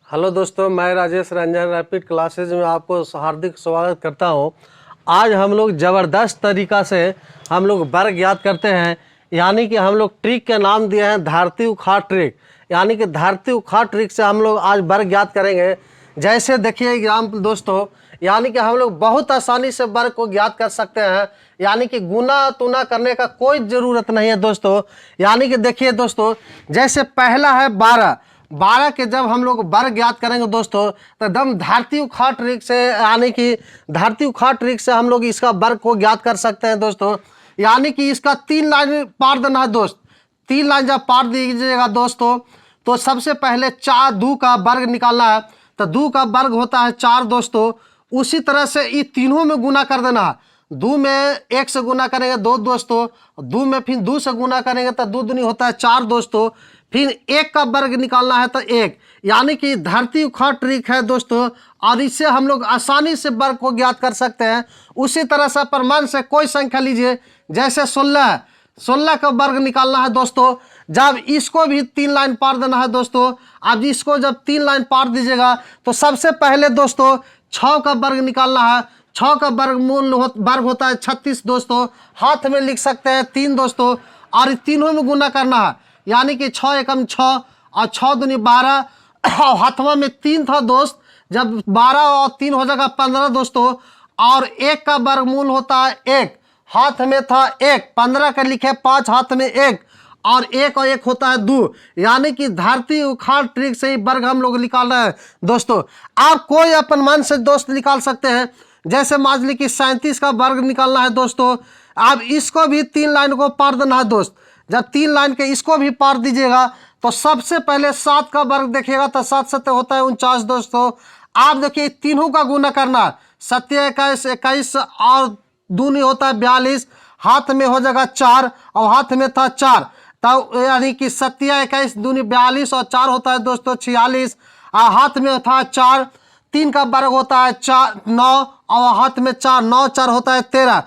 Hello दोस्तों, मैं Rajesh Ranjan rapid classes में आपको हार्दिक स्वागत करता हूं। आज हम लोग ज़बरदस्त तरीक़ा से हम लोग वर्ग याद करते हैं। यानी कि हम लोग ट्रिक के नाम दिए हैं धरती उखाड़ ट्रिक। यानी कि धरती उखाड़ ट्रिक से हम लोग आज वर्ग याद करेंगे। जैसे देखिए एग्जाम्पल दोस्तों, यानी कि हम लोग बहुत आसानी से वर्ग को याद कर सकते हैं। यानी कि गुना तुना करने का कोई ज़रूरत नहीं है दोस्तों। यानी कि देखिए दोस्तों, जैसे पहला है 12। 12 के जब हम लोग वर्ग याद करेंगे दोस्तों, तो एकदम धरती उखाड़ ट्रिक से, यानी कि धरती उखाड़ ट्रिक से हम लोग इसका वर्ग को याद कर सकते हैं दोस्तों। यानी कि इसका 3 लाइन पार देना है दोस्त। 3 लाइन जब पार दीजिएगा दोस्तों, तो सबसे पहले 4 2 का वर्ग निकालना है। तो 2 का वर्ग होता है 4 दोस्तों। उसी तरह से ये तीनों में गुना कर देना है। 2 में 1 से गुना करेंगे 2 दोस्तों। 2 में फिर 2 से गुना करेंगे तो 2 दूनी होता है 4 दोस्तों। फिर 1 का वर्ग निकालना है तो 1। यानी कि धरती उखाड़ ट्रिक है दोस्तों, और इससे हम लोग आसानी से वर्ग को ज्ञात कर सकते हैं। उसी तरह से प्रमाण से कोई संख्या लीजिए, जैसे 16। 16 का वर्ग निकालना है दोस्तों। जब इसको भी 3 लाइन पार देना है दोस्तों। अब इसको जब 3 लाइन पार दीजिएगा, तो सबसे पहले दोस्तों 6 का वर्ग निकालना है। 6 का वर्ग होता है 36 दोस्तों। हाथ में लिख सकते हैं 3 दोस्तों, और तीनों में गुना करना है। यानी कि 6 एकम 6 और 6 दूनी 12। हाथवा में 3 था दोस्त। जब 12 और 3 हो जाएगा 15 दोस्तों। और 1 का वर्गमूल होता है 1। हाथ में था 1। 15 का लिखे 5, हाथ में 1, और 1 और 1 होता है 2। यानी कि धरती उखाड़ ट्रिक से ही वर्ग हम लोग निकाल रहे हैं दोस्तों। आप कोई अपन मन से दोस्त निकाल सकते हैं। जैसे मान ली कि 37 का वर्ग निकालना है दोस्तों। आप इसको भी 3 लाइन को पार देना है दोस्त। जब 3 लाइन के इसको भी पार दीजिएगा, तो सबसे पहले 7 का वर्ग देखिएगा तो 7 7 होता है 49 दोस्तों। आप देखिए तीनों का गुना करना है। 7 21 21 और दूनी होता है 42। हाथ में हो जाएगा 4 और हाथ में था 4। तब यानी कि 7 21 दूनी 42 और 4 होता है दोस्तों 46। और हाथ में था 4। 3 का वर्ग होता है 4 9 और हाथ में 4 9 4 होता है 13।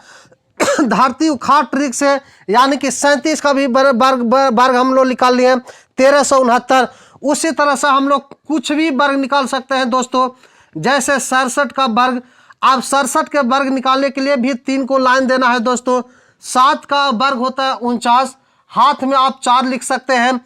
धरती उखाड़ ट्रिक से यानी कि 37 का भी वर्ग हम लोग निकाल लिए 1369। उसी तरह से हम लोग कुछ भी वर्ग निकाल सकते हैं दोस्तों। जैसे 67 का वर्ग। आप 67 के वर्ग निकालने के लिए भी 3 को लाइन देना है दोस्तों। 7 का वर्ग होता है 49। हाथ में आप 4 लिख सकते हैं।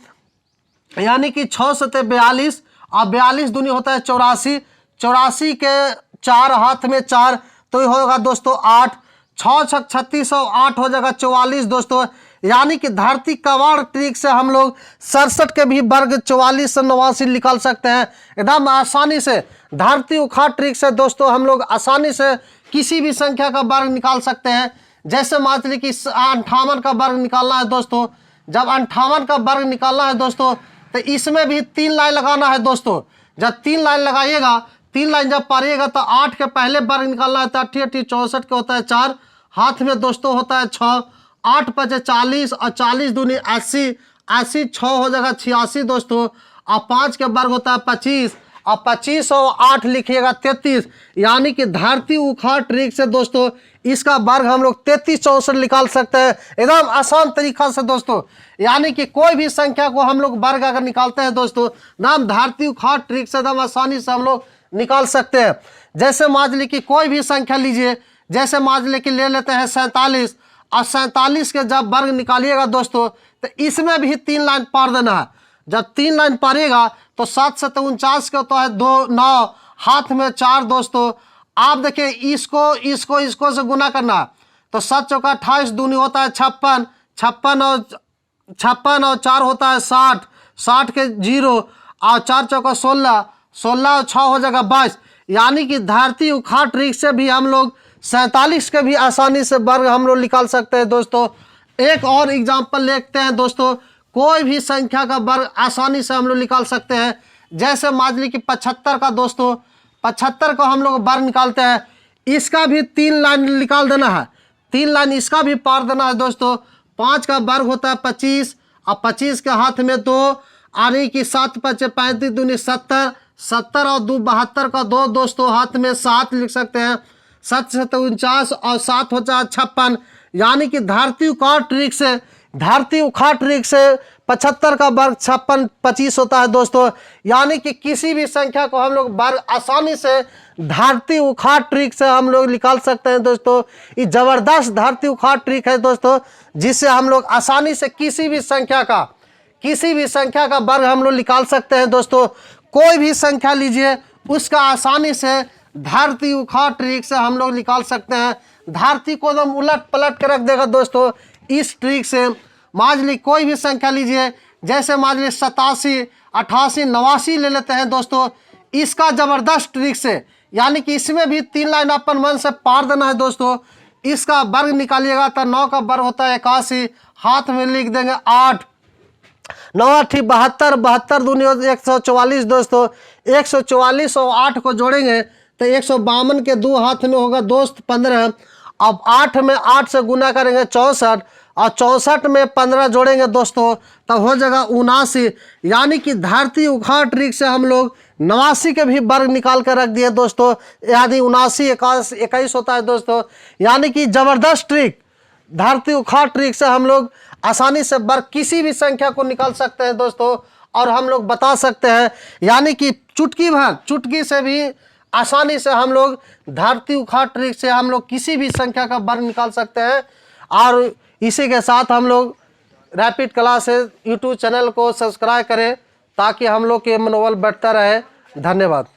यानी कि 6 7 42 और 42 दूनी होता है 84। 84 के 4 हाथ में 4, तो ये होगा दोस्तों 8। 6 6 36 और 8 हो जाएगा 44 दोस्तों। यानी कि धरती कवाड़ ट्रिक से हम लोग 67 के भी वर्ग 44 से 89 निकाल सकते हैं एकदम आसानी से। धरती उखाड़ ट्रिक से दोस्तों हम लोग आसानी से किसी भी संख्या का वर्ग निकाल सकते हैं। जैसे मान लीजिए कि 58 का वर्ग निकालना है दोस्तों। जब 58 का वर्ग निकालना है दोस्तों, तो इसमें भी 3 लाइन लगाना है दोस्तों। जब 3 लाइन लगाइएगा, 3 लाइन जब पारिएगा, तो 8 के पहले वर्ग निकालना है तो 80 80 64 के होता है 4। हाथ में दोस्तों होता है 6। 8 5 40 और 40 दूनी 80। 80 6 हो जाएगा 86 दोस्तों। और 5 के वर्ग होता है 25 और 25 और 8 लिखिएगा 33। यानी कि धरती उखाड़ ट्रिक से दोस्तों इसका वर्ग हम लोग 33 64 निकाल सकते हैं एकदम आसान तरीका से दोस्तों। यानी कि कोई भी संख्या को हम लोग वर्ग अगर निकालते हैं दोस्तों, नाम धरती उखाड़ ट्रिक से एकदम आसानी से हम लोग निकाल सकते हैं। जैसे मान लीजिए कि कोई भी संख्या लीजिए। जैसे मान लीजिए कि ले लेते हैं 47। और 47 के जब वर्ग निकालिएगा दोस्तों, तो इसमें भी 3 लाइन पार देना है। जब 3 लाइन पारेगा, तो 7 7 49 के होता है 2 9। हाथ में 4 दोस्तों। आप देखिए इसको से गुना करना। तो 7 चौका 28 दूनी होता है 56। 56 और 4 होता है 60। 60 के 0 और 4 चौका 16। 16 और 6 हो जाएगा 22। यानी कि धरती उखाड़ ट्रिक से भी हम लोग 47 के भी आसानी से वर्ग हम लोग निकाल सकते हैं दोस्तों। एक और एग्जाम्पल लेते हैं दोस्तों। कोई भी संख्या का वर्ग आसानी से हम लोग निकाल सकते हैं। जैसे मान लीजिए कि 75 का दोस्तों। 75 को हम लोग वर्ग निकालते हैं। इसका भी 3 लाइन निकाल देना है। 3 लाइन इसका भी पार देना है दोस्तों। 5 का वर्ग होता है 25 और 25 के हाथ में 2। यानी कि 7 5 35 दूनी 70। 70 और 2 72 का 2 दोस्तों। हाथ में 7 लिख सकते हैं। 7 7 49 और 7 हो जाए 56। यानी कि धरती उखाड़ ट्रिक से धरती उखाड़ ट्रिक से 75 का वर्ग 56 25 होता है दोस्तों। यानी कि किसी भी संख्या को हम लोग वर्ग आसानी से धरती उखाड़ ट्रिक से हम लोग निकाल सकते हैं दोस्तों। ये जबरदस्त धरती उखाड़ ट्रिक है दोस्तों, जिससे हम लोग आसानी से किसी भी संख्या का वर्ग हम लोग निकाल सकते हैं दोस्तों। कोई भी संख्या लीजिए, उसका आसानी से धरती उखाड़ ट्रिक से हम लोग निकाल सकते हैं। धरती को एकदम उलट पलट कर रख देगा दोस्तों इस ट्रिक से। मान ली कोई भी संख्या लीजिए, जैसे मान ली 87, 88, 89 ले लेते हैं दोस्तों। इसका जबरदस्त ट्रिक से, यानी कि इसमें भी 3 लाइन अपन मन से पार देना है दोस्तों। इसका वर्ग निकालिएगा तो 9 का वर्ग होता है 81, हाथ में लिख देंगे 8, 9 8 72, 72 दूनी 144 दोस्तों। 144 और 8 को जोड़ेंगे तो 152 के 2 हाथ में होगा दोस्त 15। अब 8 में 8 से गुना करेंगे 64, और 64 में 15 जोड़ेंगे दोस्तों तब हो जाएगा 79। यानी कि धरती उखाड़ ट्रिक से हम लोग 89 के भी वर्ग निकाल कर रख दिए दोस्तों। यानी 79 21 होता है दोस्तों। यानी कि जबरदस्त ट्रिक, धरती उखाड़ ट्रिक से हम लोग आसानी से वर्ग किसी भी संख्या को निकाल सकते हैं दोस्तों, और हम लोग बता सकते हैं। यानी कि चुटकी से भी आसानी से हम लोग धरती उखाड़ ट्रिक से हम लोग किसी भी संख्या का वर्ग निकाल सकते हैं। और इसी के साथ हम लोग रैपिड क्लासेस यूट्यूब चैनल को सब्सक्राइब करें ताकि हम लोग के मनोबल बढ़ता रहे। धन्यवाद।